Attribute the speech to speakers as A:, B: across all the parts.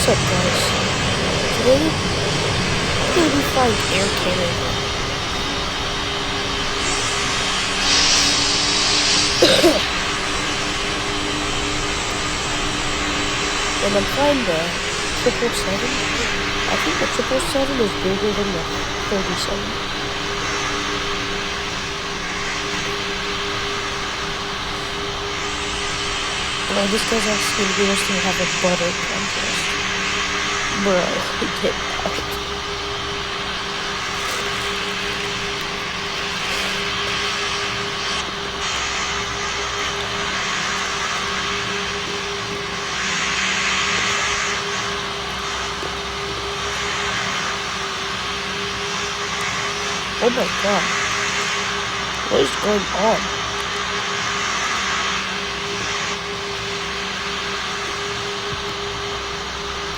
A: What's up, guys? Today, we're gonna be flying Air Canada. And I'm flying the 777. I think the 777 is bigger than the 37. Well, this guy's asking me to have a butter contest. Bro, get out. Oh my god. What is going on?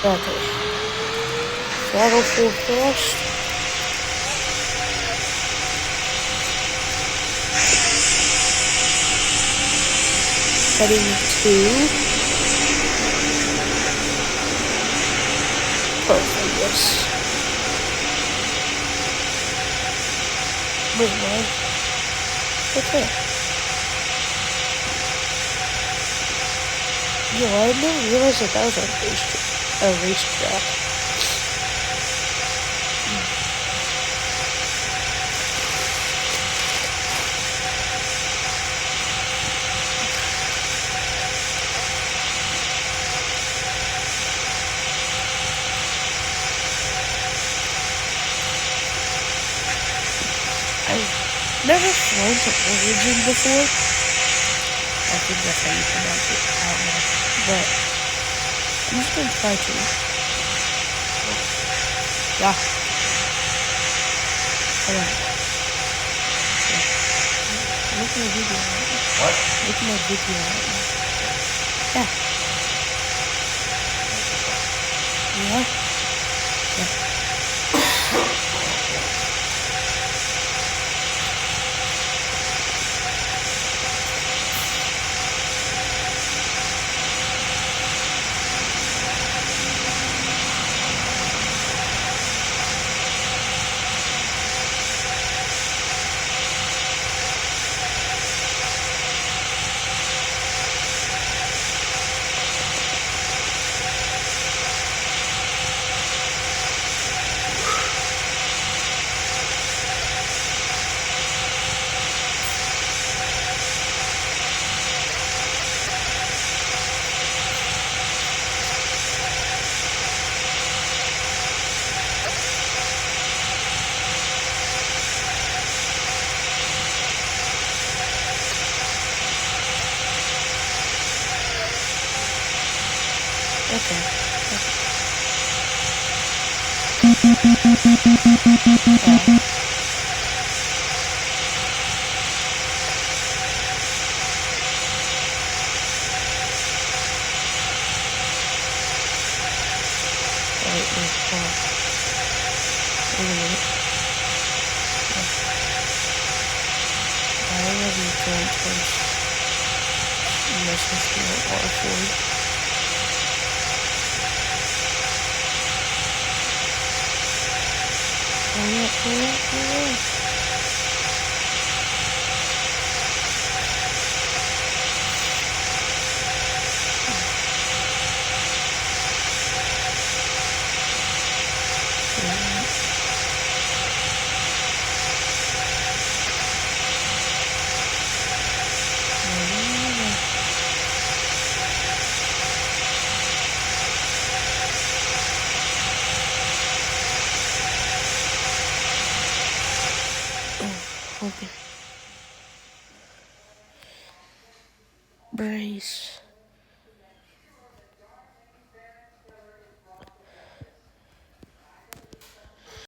A: Okay. Throttle full thrust. Heading to perfect, yes. Wait, what? Okay. Yo, I never realized that was a racetrack. I've never flown to Origin before. I think that's how you pronounce it. I don't know. But I'm just gonna try to. Yeah. Hold on. Yeah. Look at my video right now.
B: What?
A: Look at my video right now. Yeah. Yeah. Yeah. Okay. Yeah. Wait, hold on. Wait a minute. I already joined towards mission field R4. Oh, okay. Brace.